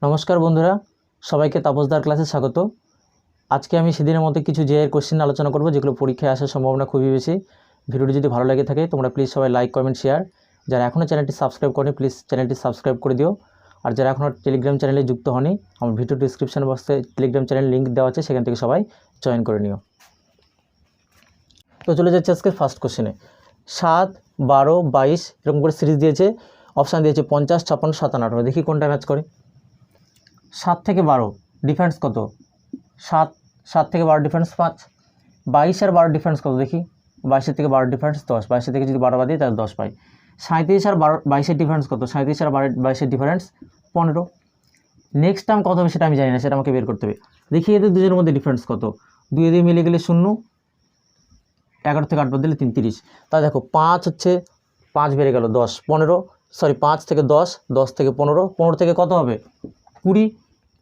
নমস্কার বন্ধুরা, সবাইকে তাপসদার ক্লাসে স্বাগত। আজকে আমি সেদিনের মতো কিছু জেএর কোশ্চেন আলোচনা করব যেগুলো পরীক্ষায় আসার সম্ভাবনা খুবই বেশি। ভিডিওটি যদি ভালো লাগে থাকে তোমরা প্লিজ সবাই লাইক কমেন্ট শেয়ার, যারা এখনও চ্যানেলটি সাবস্ক্রাইব করেনি প্লিজ চ্যানেলটি সাবস্ক্রাইব করে দিও। আর যারা এখনও টেলিগ্রাম চ্যানেলে যুক্ত হয়নি, আমার ভিডিও ডিসক্রিপশন বক্সে টেলিগ্রাম চ্যানেল লিঙ্ক দেওয়া আছে, সেখান থেকে সবাই জয়েন করে নিও। তো চলে যাচ্ছে আজকে ফার্স্ট কোশ্চেনে। 7, 12, 22 এরকম করে সিরিজ দিয়েছে, অপশান দিয়েছে 50, 56, 57, 18। দেখি কোনটা ম্যাচ করে। 7 থেকে 12 ডিফারেন্স কত? 7 থেকে 12 ডিফারেন্স 5। 22 আর 12 ডিফারেন্স কত দেখি? 22 থেকে 12 ডিফারেন্স 10। 22 থেকে যদি 12 বাদ দিই তাহলে 10 পাই। 37 আর 22 ডিফারেন্স কত? 37 আর 22 ডিফারেন্স 15। নেক্সট টার্ম কত হবে সেটা আমি জানি না, সেটা আমাকে বের করতে হবে। দেখি এদের দুজনের মধ্যে ডিফারেন্স কত। 2 দিয়ে মিলে গেলে 0, 11 থেকে 8 বাদ দিলে 30। তাহলে দেখো 5 হচ্ছে 5 বেড়ে গেল 10, 15, সরি 5 থেকে 10, 10 থেকে 15, 15 থেকে কত হবে? 20।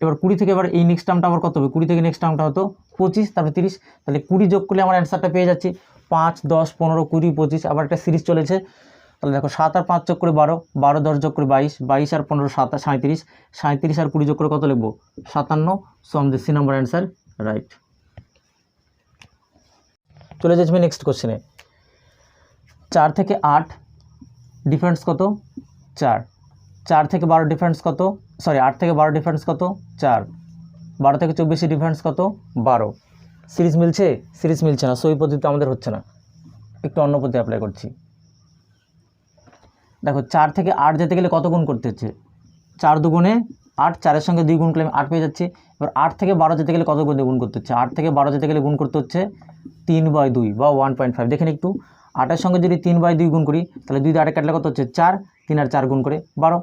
এবার 20 থেকে এবার এই নেক্সট টার্মটা আবার কত হবে? 20 থেকে নেক্সট টার্মটা হতো 25, তারপরে 30। তাহলে 20 যোগ করলে আমার অ্যান্সারটা পেয়ে যাচ্ছি 5, 10, 15, 20, 25। আবার একটা সিরিজ চলেছে। তাহলে দেখো 7 আর 5 যোগ করে 12, 12, 10 যোগ করে 22, 22 আর 15, 37, 37 আর 20 যোগ করে কত লিখবো? 57। সো আমাদের সি নাম্বার অ্যান্সার রাইট। চলে যাচ্ছি আমি নেক্সট কোশ্চেনে। 4 থেকে 8 ডিফারেন্স কত? 4। 4 থেকে 12 ডিফারেন্স কত? সরি 8 থেকে 12 ডিফারেন্স কত? 4। 12 থেকে 24 ডিফারেন্স কত? 12। সিরিজ মিলছে? সিরিজ মিলছে না, সো এই পদ্ধতি আমাদের হচ্ছে না, একটু অন্য পদ্ধতি অ্যাপ্লাই করছি। দেখো 4 থেকে 8 যেতে গেলে কত গুণ করতে হচ্ছে? 4 দুগুণে 8, 4-এর সঙ্গে 2 গুণ করলে আমি 8 পেয়ে যাচ্ছি। এবার 8 থেকে 12 যেতে গেলে কত গুণ করতে হচ্ছে? 8 থেকে 12 যেতে গেলে গুণ করতে হচ্ছে 3/2 বা 1.5। দেখেন একটু, 8-এর সঙ্গে যদি 3/2 গুণ করি তাহলে 2 দিয়ে 8 কাটলে কত হচ্ছে? 4, 3 আর 4 গুণ করে 12।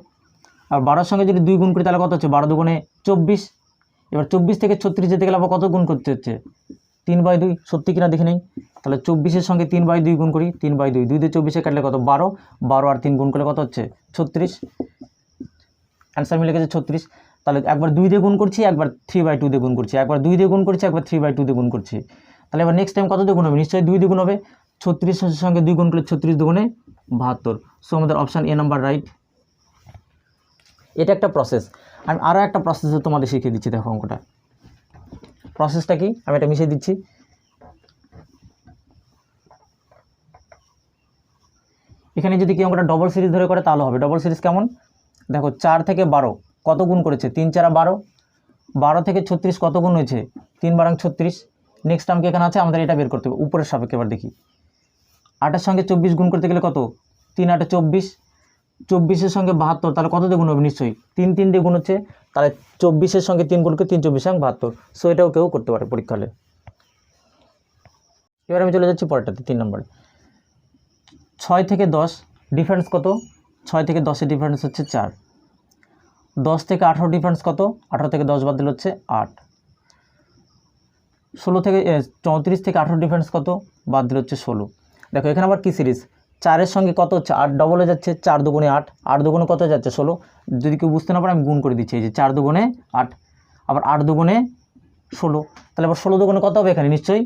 আর 12-এর সঙ্গে যদি 2 গুণ করি তাহলে কত হচ্ছে? 12 দুগুণে 24। এবার 24 থেকে 36 যেতে গেলে আবার কত গুণ করতে হচ্ছে? 3/2। সত্যি কিনা দেখে নেই। তাহলে 24-এর সঙ্গে 3/2 গুণ করি, 3/2, 2 দিয়ে 24-এ কাটলে কত? 12, 12 আর 3 গুণ করলে কত হচ্ছে? 36। অ্যান্সার মিলে গেছে 36। তাহলে একবার 2 দিয়ে গুণ করছি, একবার 3/2 দিয়ে গুণ করছি, একবার 2 দিয়ে গুণ করছি, একবার 3/2 দিয়ে গুণ করছি। তাহলে এবার নেক্সট টাইম কত দিয়ে গুণ হবে? নিশ্চয়ই 2 দিয়ে গুণ হবে। 36-এর সঙ্গে 2 গুণ করলে 36 দুগুণে 72। সো আমাদের অপশান এ নাম্বার রাইট। এটা একটা প্রসেস। আমি আরও একটা প্রসেসে তোমাদের শিখিয়ে দিচ্ছি। দেখো অঙ্কটা, প্রসেসটা কি আমি এটা মিশিয়ে দিচ্ছি। এখানে যদি কি অঙ্কটা ডবল সিরিজ ধরে করে তাহলে হবে। ডবল সিরিজ কেমন? দেখো 4 থেকে 12 কত গুণ করেছে? 3 4 12। 12 থেকে 36 কত গুণ হয়েছে? 3 12 36। নেক্সট টার্ম কি এখানে আছে? আমাদের এটা বের করতে হবে উপরের সাপেক্ষে। এবার দেখি 8-এর সঙ্গে 24 গুণ করতে গেলে কত? 3 8 24, 24-এর সঙ্গে 72, তাহলে কত দিয়ে গুণ হবে? নিশ্চয়ই 3 3 দিয়ে গুণ হচ্ছে। তাহলে 24-এর সঙ্গে 3 গুণ করে 3 24 72। সো এটাও কেউ করতে পারে পরীক্ষা হলে। এবার আমি চলে যাচ্ছি পরেরটাতে, 3 নম্বরে। 6 থেকে 10 ডিফারেন্স কত? 6 থেকে 10-এর ডিফারেন্স হচ্ছে 4। 10 থেকে 18 ডিফারেন্স কত? 18 থেকে 10 বাদ দিলে হচ্ছে 8। 16 থেকে 34 থেকে 18 ডিফারেন্স কত? বাদ দিলে হচ্ছে 16। দেখো এখানে আবার কি সিরিজ? 4-এর সঙ্গে কত হচ্ছে? 8 ডবল হয়ে যাচ্ছে, 4 দুগুণে 8, 8 দুগুণে কত যাচ্ছে? 16। যদি কেউ বুঝতে না পারে আমি গুণ করে দিচ্ছি, এই যে 4 দুগুণে 8, আবার 8 দুগুণে 16। তাহলে আবার 16 দুগুণে কত হবে? এখানে নিশ্চয়ই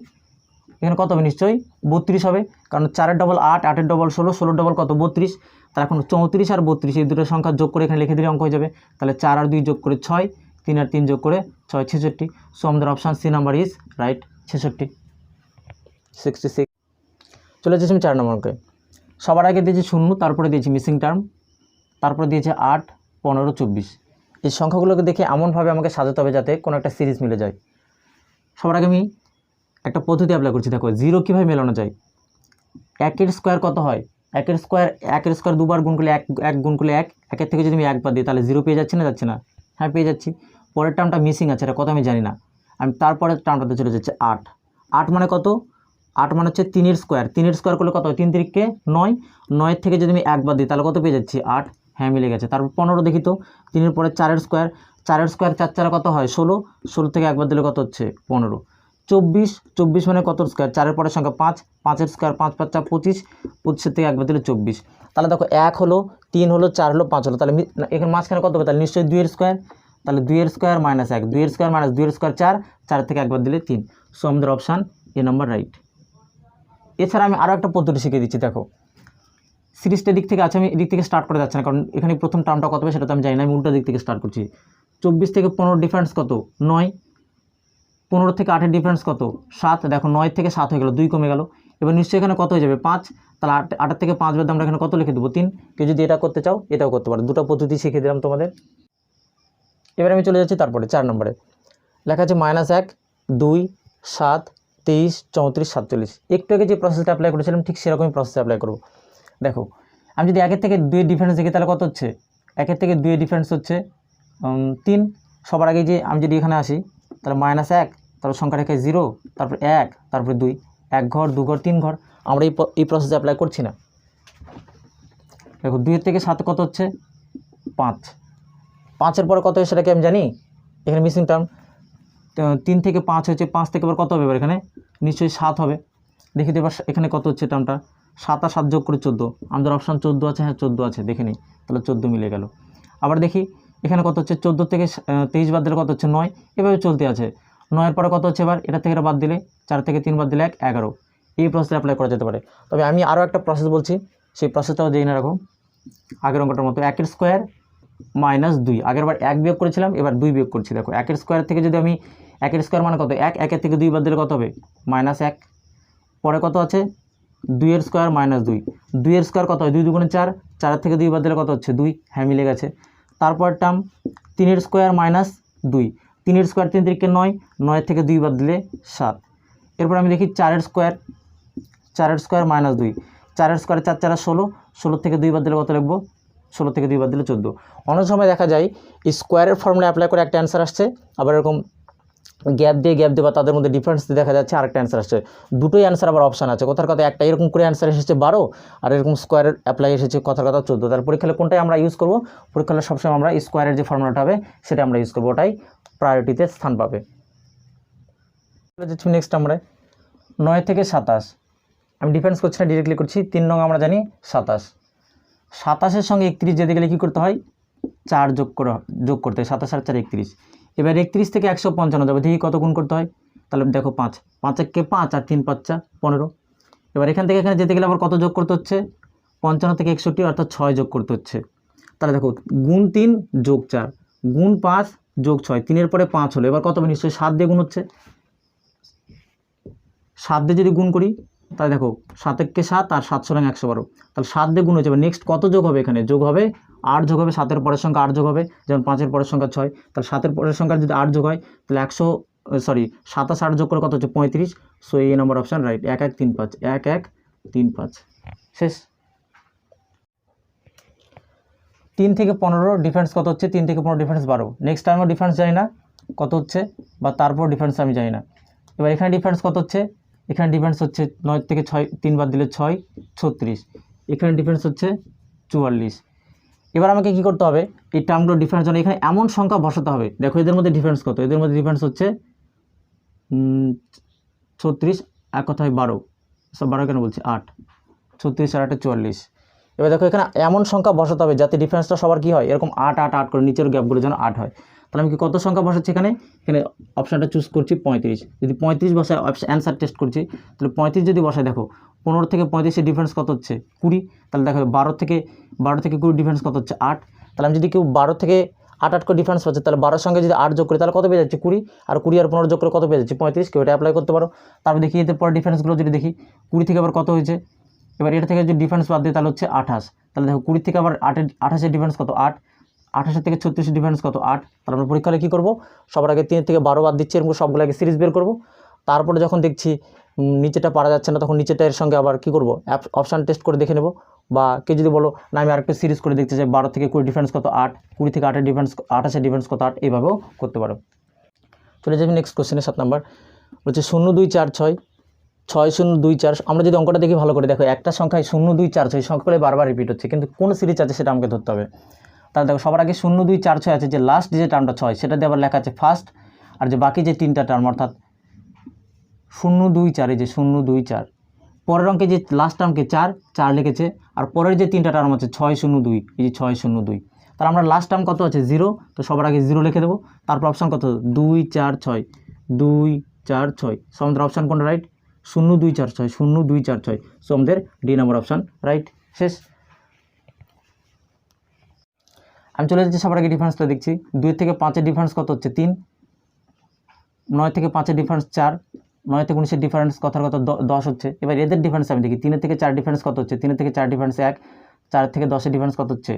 এখানে কত হবে? নিশ্চয়ই 32 হবে, কারণ 4-এর ডবল 8, 8-এর ডবল 16, 16-এর ডবল কত? 32। তাহলে এখন 34 আর 32 এই দুটো সংখ্যা যোগ করে এখানে লিখে দিলে অঙ্ক হয়ে যাবে। তাহলে 4 আর 2 যোগ করে 6, 3 আর 3 যোগ করে 6, 66। সো আমাদের option C number is right, 66, 66। চলে যাচ্ছি আমি 4 নম্বরকে। সবার আগে দিয়েছি 0, তারপরে দিয়েছি মিসিং টার্ম, তারপরে দিয়েছে 8, 15, 24। এই সংখ্যাগুলোকে দেখে এমনভাবে আমাকে সাজাতে হবে যাতে কোনো একটা সিরিজ মিলে যায়। সবার আগে আমি একটা পদ্ধতি অ্যাপ্লাই করছি। দেখো 0 কীভাবে মেলানো যায়? 1-এর স্কোয়ার কত হয়? 1-এর স্কোয়ার দুবার গুণ করলে 1 গুণ করলে 1, 1-এর থেকে যদি আমি 1 বাদ দিই তাহলে 0 পেয়ে যাচ্ছি না? যাচ্ছে না? হ্যাঁ পেয়ে যাচ্ছি। পরের টার্মটা মিসিং আছে, এটা কত আমি জানি না। আমি তারপরের টার্মটাতে চলে যাচ্ছে 8। 8 মানে কত? 8 মানে হচ্ছে 3-এর স্কোয়ার। 3-এর স্কোয়ার করলে কত হয়? 3 3-কে 9, 9-এর থেকে যদি আমি 1 বাদ দিই তাহলে কত পেয়ে যাচ্ছি? 8। হ্যাঁ মিলে গেছে। তারপর 15 দেখি তো, 3-এর পরে 4-এর স্কোয়ার, 4-এর স্কোয়ার 4 4 কত হয়? 16, 16 থেকে 1 বাদ দিলে কত হচ্ছে? 15। 24, 24 মানে কত স্কোয়ার? 4-এর পরের সংখ্যা 5, 5-এর স্কোয়ার 5 5 4 25, 25-এর থেকে 1 বাদ দিলে 24। তাহলে দেখো 1 হলো, 3 হলো, 4 হলো, 5 হলো, তাহলে এখানে মাঝখানে কত হবে? তাহলে নিশ্চয়ই 2-এর স্কোয়ার। তাহলে 2-এর স্কোয়ার মাইনাস 1, 2-এর স্কোয়ার মাইনাস 2-এর স্কোয়ার 4, 4 থেকে 1 বাদ দিলে 3। সো আমাদের অপশান এ নাম্বার রাইট। এছাড়া আমি আরও একটা পদ্ধতি শিখিয়ে দিচ্ছি। দেখো সিরিজটা দিক থেকে আছে, আমি এদিক থেকে স্টার্ট করে যাচ্ছি না, কারণ এখানে প্রথম টার্মটা কত হবে সেটা তো আমি জানি না, আমি উল্টো দিক থেকে স্টার্ট করছি। 24 থেকে 15 ডিফারেন্স কত? 9। 15 থেকে 8-এর ডিফারেন্স কত? 7। দেখো 9 থেকে 7 হয়ে গেল, 2 কমে গেল। এবার নিশ্চয়ই এখানে কত হয়ে যাবে? 5। তাহলে 8 থেকে 5 বাদ আমরা এখানে কত লিখে দেবো? 3। কেউ যদি এটা করতে চাও এটাও করতে পারো, দুটো পদ্ধতি শিখিয়ে দিলাম তোমাদের। এবার আমি চলে যাচ্ছি তারপরে 4 নম্বরে, লেখা আছে -1, 2, 7, 23, 34, 47। একটু আগে যে প্রসেসটা অ্যাপ্লাই করেছিলাম ঠিক সেরকমই প্রসেস অ্যাপ্লাই করবো। দেখো আমি যদি 1 থেকে 2 ডিফারেন্স দেখি তাহলে কত হচ্ছে? 1 থেকে 2 ডিফারেন্স হচ্ছে 3। সবার আগে যে আমি যদি এখানে আসি তাহলে -1, তারপর সংখ্যা রেখে 0, তারপর 1, তারপরে 2, 1 ঘর 2 ঘর 3 ঘর। আমরা এই প্রসেস অ্যাপ্লাই করছি না। দেখো 2 থেকে 7 কত হচ্ছে? 5। 5-এর পরে কত হয় সেটা কি আমি জানি? এখানে মিসিং টার্ম 3 থেকে 5 হচ্ছে, 5 থেকে এবার কত হবে? এবার এখানে নিশ্চয়ই 7 হবে। দেখি তো এবার এখানে কত হচ্ছে টার্মটা? 7 আর 7 যোগ করে 14। আমাদের অপশান 14 আছে, হ্যাঁ 14 আছে, দেখে নিই, তাহলে 14 মিলে গেল। আবার দেখি এখানে কত হচ্ছে? 14 থেকে 23 বাদ দিলে কত হচ্ছে? 9। এভাবে চলতে আছে। 9-এর পরে কত হচ্ছে? এবার এটা থেকে এটা বাদ দিলে 4 থেকে 3 বাদ দিলে 1, 11। এই প্রসেসে অ্যাপ্লাই করা যেতে পারে। তবে আমি আরও একটা প্রসেস বলছি, সেই প্রসেসটাও জেনে রাখো। আগের অঙ্কটার মতো 1 স্কোয়ার -2, আগের বার 1 বিয়োগ করেছিলাম, এবার 2 বিয়োগ করছি। দেখো 1 স্কোয়ার থেকে যদি আমি 1 স্কোয়ার মানে কত? 1, 1 থেকে 2 বাদ দিলে কত হবে? -1। পরে কত আছে? 2 স্কোয়ার -2, 2 স্কোয়ার কত হয়? 2 2 4, 4 থেকে 2 বাদ দিলে কত হচ্ছে? 2। হ্যাঁ মিলে গেছে। তারপর টার্ম 3 স্কোয়ার -2, 3 স্কোয়ার 3 থেকে 9, 9 থেকে 2 বাদ দিলে 7। এরপর আমি দেখি 4 স্কোয়ার, 4 স্কোয়ার -2, 4 স্কোয়ার 4 4 16, 16 থেকে 2 বাদ দিলে কত লিখবো? 16 থেকে 2 বাদ দিলে 14। অনেক সময় দেখা যায় স্কোয়ারের ফর্মুলা অ্যাপ্লাই করে একটা অ্যান্সার আসছে, আবার এরকম গ্যাপ দিয়ে বা তাদের মধ্যে ডিফারেন্স দেখা যাচ্ছে আরেকটা অ্যান্সার আসছে। দুটোই অ্যান্সার আবার অপশান আছে। কথার কথা একটা এরকম করে অ্যান্সার এসেছে 12, আর এরকম স্কোয়ারের অ্যাপ্লাই এসেছে কথার কথা 14। তার পরীক্ষায় কোনটাই আমরা ইউজ করবো? পরীক্ষায় সবসময় আমরা স্কোয়ারের যে ফর্মুলাটা হবে সেটা আমরা ইউজ করবো, ওটাই প্রায়োরিটিতে স্থান পাবে। নেক্সট আমরা 9 থেকে 27, আমি ডিফারেন্স করছি না, ডিরেক্টলি করছি। 3 নং আমরা জানি 27, 27-এর সঙ্গে 31 যেতে গেলে কী করতে হয়? 4 যোগ করতে হয়। 27 আর 4 31। এবার 31 থেকে 155 যাবে, দেখি কত গুণ করতে হয়। তাহলে দেখো 5, 5 × 5 আর 3 5 15। এবার এখান থেকে এখানে যেতে গেলে আবার কত যোগ করতে হচ্ছে? 55 থেকে 61 অর্থাৎ 6 যোগ করতে হচ্ছে। তাহলে দেখো গুণ 3 যোগ 4 গুণ 5 যোগ 6, 3-এর পরে 5 হলো। এবার কত হবে? নিশ্চয়ই 7 দিয়ে গুণ হচ্ছে। 7 দিয়ে যদি গুণ করি তাহলে দেখো 7 × 7 আর 7 × 112, তাহলে 7 দিয়ে গুণ হচ্ছে। এবার নেক্সট কত যোগ হবে? এখানে যোগ হবে 8 যোগ হবে, 7-এর পরের সংখ্যা 8 যোগ হবে, যেমন 5-এর পরের সংখ্যা 6। তাহলে 7-এর পরের সংখ্যা যদি 8 যোগ হয় তাহলে 27 8 যোগ করে কত হচ্ছে? 35। সো এই নম্বর অপশান রাইট, 1 1 3 5, 1 1 3 5। শেষ। 3 থেকে 15 ডিফারেন্স কত হচ্ছে? 3 থেকে 15 ডিফারেন্স 12। নেক্সট টাইমও ডিফারেন্স জানি না কত হচ্ছে, বা তারপর ডিফারেন্স আমি জানি না। এবার এখানে ডিফারেন্স কত হচ্ছে? এখানে ডিফারেন্স হচ্ছে 9 থেকে 6 3 বাদ দিলে 6 36। এখানে ডিফারেন্স হচ্ছে 44। এবার আমাকে কি করতে হবে? এই টার্মগুলো ডিফারেন্স জন্য এখানে এমন সংখ্যা বসাতে হবে। দেখো এদের মধ্যে ডিফারেন্স কত? এদের মধ্যে ডিফারেন্স হচ্ছে 36, এক কথায় 12, 12 কেন বলছি 8, 36 আর 8 44। এবার দেখো এখানে এমন সংখ্যা বসাতে হবে যাতে ডিফারেন্সটা সবার কী হয়? এরকম 8 8 8 করে নিচের গ্যাপগুলো যেন 8 হয়। তাহলে আমি কি কত সংখ্যা বসাচ্ছি এখানে? এখানে অপশানটা চুজ করছি 35। যদি 35 বসায় অ্যান্সার টেস্ট করছি, তাহলে 35 যদি বসায় দেখো 15 থেকে 35-এর ডিফারেন্স কত হচ্ছে? 20। তাহলে দেখো 12 থেকে 20 ডিফারেন্স কত হচ্ছে? 8। তাহলে আমি যদি কেউ 12 থেকে 8 8 করে ডিফারেন্স পাচ্ছে, তাহলে 12-এর সঙ্গে যদি 8 যোগ করি তাহলে কত পেয়ে যাচ্ছে? 20। আর 20 আর 15 যোগ করে কত পেয়ে যাচ্ছে? 35। কেউ এটা অ্যাপ্লাই করতে পারো। তারপর দেখি এদের পরে ডিফারেন্সগুলো যদি দেখি 20 থেকে আবার কত হয়েছে? এবার এটা থেকে যদি ডিফারেন্স বাদ দিই তাহলে হচ্ছে 28। তাহলে দেখো 20 থেকে আবার 28-এর ডিফারেন্স কত? 8। 28 থেকে 36-এর ডিফারেন্স কত? 8। তাহলে আমরা পরীক্ষা হলে কী করবো? সবার আগে 3 থেকে 12 বাদ দিচ্ছি, এরকম সবগুলো আগে সিরিজ বের করবো। তারপরে যখন দেখছি নিচেটা পারা যাচ্ছে না, তখন নিচেটা এর সঙ্গে আবার কী করবো? অপশান টেস্ট করে দেখে নেব। বা কেউ যদি বলো না আমি আরেকটা সিরিজ করে দেখতে চাই, 12 থেকে 20 ডিফারেন্স কত? 8। 20 থেকে 8-এর ডিফারেন্স 28-এর ডিফারেন্স কত? 8। এইভাবেও করতে পারো। চলে যাবি নেক্সট কোশ্চেনে। 7 নাম্বার হচ্ছে 0 2 4 6 6 0 2 4। আমরা যদি অঙ্কটা দেখি ভালো করে, দেখো একটা সংখ্যায় 0 2 4 6 সংখ্যাগুলো বারবার রিপিট হচ্ছে, কিন্তু কোন সিরিজ আছে সেটা আমাকে ধরতে হবে। তাহলে দেখো সবার আগে 0 2 4 6 আছে, যে লাস্ট যে টার্মটা 6 সেটা দিয়ে আবার লেখা আছে ফার্স্ট, আর যে বাকি যে 3টা টার্ম অর্থাৎ 0 2 4, এই যে 0 2 4, পরের অঙ্কে যে লাস্ট টার্মকে 4 4 লিখেছে, আর পরের যে 3টা টার্ম আছে 6 0 2, এই যে 6 0 2। তাহলে আমরা লাস্ট টার্ম কত আছে? 0, তো সবার আগে 0 লিখে দেবো। তারপর অপশান কত? 2 4 6, 2 4 6। সো আমাদের অপশান কোনটা রাইট? 0 2 4 6, 0 2 4 6। সো আমাদের ডি নাম্বার অপশান রাইট। শেষ। আমি চলে যাচ্ছি সবার আগে ডিফারেন্সটা দেখছি। 2 থেকে 5-এর ডিফারেন্স কত হচ্ছে 3, 9 থেকে 5-এর ডিফারেন্স 4, 9 থেকে 19-এর ডিফারেন্স কথার কথা 10 হচ্ছে। এবার এদের ডিফারেন্স আমি দেখি, 3 থেকে 4 ডিফারেন্স কত হচ্ছে, 3 থেকে 4 ডিফারেন্স 1, 4 থেকে 10-এর ডিফারেন্স কত হচ্ছে,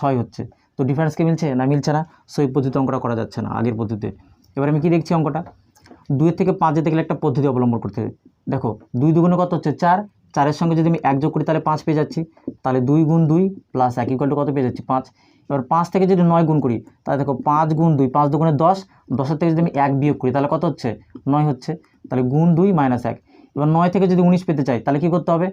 6 হচ্ছে। তো ডিফারেন্স কি মিলছে না, মিলছে না। সো এই পদ্ধতিতে অঙ্কটা করা যাচ্ছে না আগের পদ্ধতিতে। এবার আমি কি দেখছি অঙ্কটা, 2 থেকে 5 যেতে গেলে একটা পদ্ধতি অবলম্বন করতে হবে। দেখো 2 দুগুণে কত হচ্ছে 4, 4-এর সঙ্গে যদি আমি 1 যোগ করি তাহলে 5 পেয়ে যাচ্ছি, তাহলে 2 গুণ 2 প্লাস 1 ইকুয়াল টু কত পেয়ে যাচ্ছি 5। এবার 5 থেকে যদি 9 গুণ করি তাহলে দেখো 5 গুণ 2, 5 দুগুণে 10, 10-এর থেকে যদি আমি 1 বিয়োগ করি তাহলে কত হচ্ছে 9 হচ্ছে, তাহলে গুণ 2 মাইনাস 1। এবার 9 থেকে যদি 19 পেতে চাই তাহলে কী করতে হবে,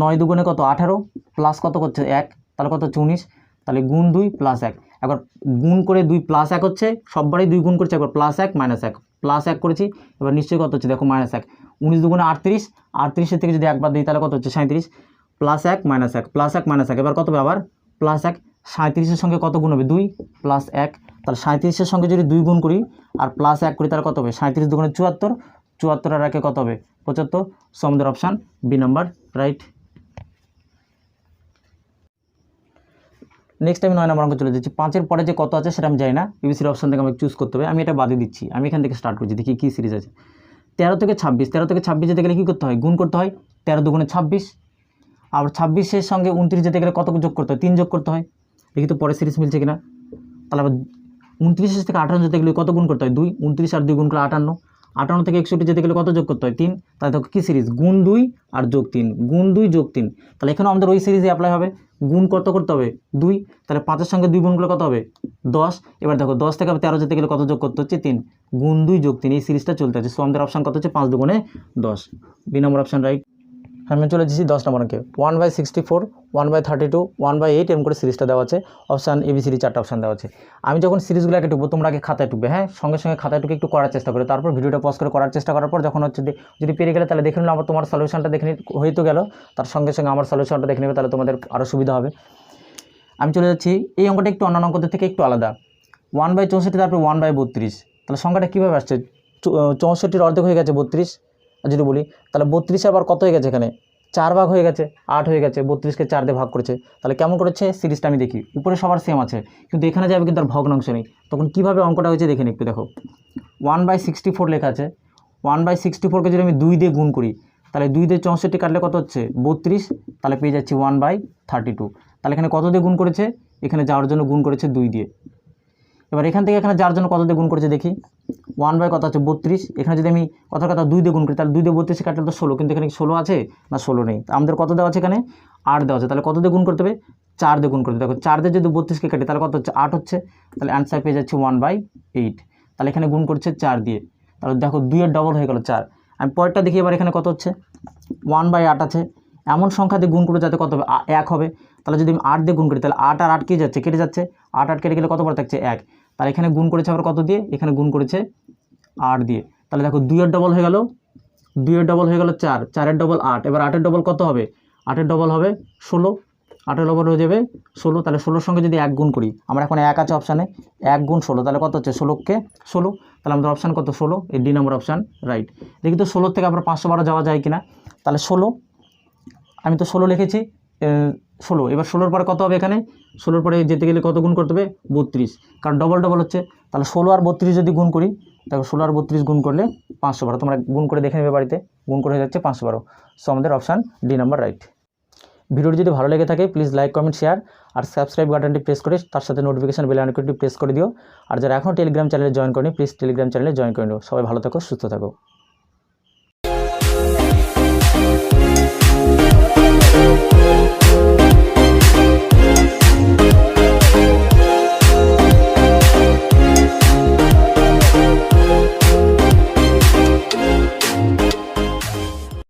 9 দুগুণে কত 18 প্লাস কত করছে 1, তাহলে কত হচ্ছে 19, তাহলে গুণ 2 প্লাস 1। একবার গুণ করে 2 প্লাস 1 হচ্ছে, সববারই 2 গুণ করছে, একবার প্লাস 1 মাইনাস 1, প্লাস 1 করেছি, এবার নিশ্চয়ই কত হচ্ছে দেখো মাইনাস 1। 19 দুগুণে 38, 38-এর থেকে যদি 1 বাদ দিই তাহলে কত হচ্ছে 37, প্লাস 1 মাইনাস 1, প্লাস 1 মাইনাস 1, এবার কত হবে আবার প্লাস 1। 37-এর সঙ্গে কত গুণ হবে 2 প্লাস 1, তাহলে 37-এর সঙ্গে যদি 2 গুণ করি আর প্লাস 1 করি তাহলে কত হবে 37 দুগুণে 74, 74 আর 1 কত হবে 75। সো আমাদের option B number right. Next আমি 9 নম্বর অঙ্ক চলে যাচ্ছি। 5-এর পরে যে কত আছে সেটা আমি জানি না, এবিসির অপশান থেকে আমাকে চুজ করতে হবে। আমি এটা বাদে দিচ্ছি, আমি এখান থেকে স্টার্ট করছি, দেখি কী সিরিজ আছে। 13 থেকে 26, 13 থেকে 26 যেতে গেলে কী করতে হয়, গুণ করতে হয়, 13 দুগুণে 26, আর 26-এর সঙ্গে 29 যেতে গেলে কত যোগ করতে হয়, 3 যোগ করতে হয়। দেখি তো পরে সিরিজ মিলছে কিনা। তাহলে আবার 29 থেকে 58 যেতে গেলে কত গুণ করতে হয় 2, 29 আর 2 গুণ করে 58, 58 থেকে 61 যেতে গেলে কত যোগ করতে হয় 3, তাহলে দেখো কী সিরিজ, গুণ 2 আর যোগ 3, গুণ 2 যোগ 3, তাহলে এখানেও আমাদের ওই সিরিজে অ্যাপ্লাই হবে। গুণ কত করতে হবে 2, তাহলে 5-এর সঙ্গে 2 গুণ করলে কত হবে 10। এবার দেখো 10 থেকে 13 যেতে গেলে কত যোগ করতে হচ্ছে 3, গুণ 2 যোগ 3, এই সিরিজটা চলতে আছে। সো আমাদের অপশান কত হচ্ছে 5 দুগুণে 10, বি নম্বর অপশান রাইট। আমি চলে যাচ্ছি 10 নম্বর অঙ্কে। 1/64, 1/32, 1/8 এরকম করে সিরিজটা দেওয়া আছে। অপশান এবিসিডি 4টা অপশান দেওয়া আছে। আমি যখন সিরিজগুলো আগে টুকবো তোমরা আগে খাতায় টুকবে, হ্যাঁ, সঙ্গে সঙ্গে খাতায় টুকে একটু করার চেষ্টা করে, তারপর ভিডিওটা পজ করে করার চেষ্টা করার পর যখন হচ্ছে যদি পেরে গেলে তাহলে দেখে নিলে আবার তোমার সলিউশনটা দেখে হয়ে তো গেল, তার সঙ্গে সঙ্গে আমার সলিউশনটা দেখে নেবে, তাহলে তোমাদের আরও সুবিধা হবে। আমি চলে যাচ্ছি, এই অঙ্কটা একটু অন্যান্য অঙ্কদের থেকে একটু আলাদা। 1/64 তারপর 1/32, তাহলে সংখ্যাটা কীভাবে আসছে, 64-র অর্ধেক হয়ে গেছে 32, যদি বলি তাহলে 32 আবার কত হয়ে গেছে, এখানে 4 ভাগ হয়ে গেছে, 8 হয়ে গেছে, 32-কে 4 দিয়ে ভাগ করেছে। তাহলে কেমন করেছে সিরিজটা আমি দেখি, উপরে সবার সেম আছে কিন্তু এখানে যাবে কিন্তু আর ভগ্নাংশ নেই, তখন কীভাবে অঙ্কটা হয়েছে দেখে একটু দেখো। 1/64 লেখা আছে, 1/64-কে যদি আমি 2 দিয়ে গুণ করি তাহলে 2 দিয়ে 64 কাটলে কত হচ্ছে 32, তাহলে পেয়ে যাচ্ছি 1/32। তাহলে এখানে কত দিয়ে গুণ করেছে, এখানে যাওয়ার জন্য গুণ করেছে 2 দিয়ে। এবার এখান থেকে এখানে যার জন্য কত দিয়ে গুণ করেছে দেখি, 1 কত আছে 32, এখানে যদি আমি কথার কথা 2 দিয়ে গুণ করি তাহলে 2 দিয়ে 32 কাটলে তো 16, কিন্তু এখানে 16 আছে না 16 নেই, আমাদের কত দেওয়া আছে এখানে 8 দেওয়া আছে, তাহলে কত দিয়ে গুণ করতে হবে 4 দিয়ে গুণ করতে হবে। দেখো 4 দিয়ে যদি 32-কে কাটি তাহলে কত হচ্ছে 8 হচ্ছে, তাহলে অ্যান্সার পেয়ে যাচ্ছে 1/8। তাহলে এখানে গুণ করছে 4 দিয়ে, তাহলে দেখো 2-এর ডবল হয়ে গেল 4। আমি পরেরটা দেখি এবার এখানে কত হচ্ছে 1/8 আছে, এমন সংখ্যা দিয়ে গুণ করে যাতে কত হবে 1 হবে। তাহলে যদি আমি 8 দিয়ে গুণ করি তাহলে 8 আর 8 যাচ্ছে কেটে যাচ্ছে, 8 8 কেটে গেলে কত পড়ে থাকছে 1, তাহলে এখানে গুণ করেছে আবার কত দিয়ে, এখানে গুণ করেছে 8 দিয়ে। তাহলে দেখো 2-এর ডবল হয়ে গেল, 2-এর ডবল হয়ে গেল 4, 4-এর ডবল 8, এবার 8-এর ডবল কত হবে, 8-এর ডবল হবে 16, 8-এর ডবল হয়ে যাবে 16, তাহলে 16-র সঙ্গে যদি 1 গুণ করি, আমরা এখন 1 আছে অপশানে, 1 গুণ 16 তাহলে কত হচ্ছে 16-কে 16, তাহলে আমাদের অপশান কত 16, এই ডি নম্বর অপশান রাইট। দেখি তো 16 থেকে আবার 512 যাওয়া যায় কিনা, তাহলে 16, আমি তো 16 লিখেছি, 16, এবার 16-র পরে কত হবে, এখানে 16-র পরে যেতে গেলে কত গুণ করতে হবে 32, কারণ ডবল ডবল হচ্ছে, তাহলে 16 আর 32 যদি গুণ করি, দেখো 16 আর 32 গুণ করলে 512, তোমরা গুণ করে দেখে নেবে বাড়িতে, গুণ করে হয়ে যাচ্ছে 512। সো আমাদের অপশান ডি নাম্বার রাইট। ভিডিওটি যদি ভালো লেগে থাকে প্লিজ লাইক কমেন্ট শেয়ার আর সাবস্ক্রাইব বাটনটি প্রেস করে তার সাথে নোটিফিকেশন বেল আইকনটি প্রেস করে দিও। আর যারা এখনও টেলিগ্রাম চ্যানেলে জয়েন করেনি প্লিজ টেলিগ্রাম চ্যানেলে জয়েন করে নিও। সবাই ভালো থাকো, সুস্থ থাকো।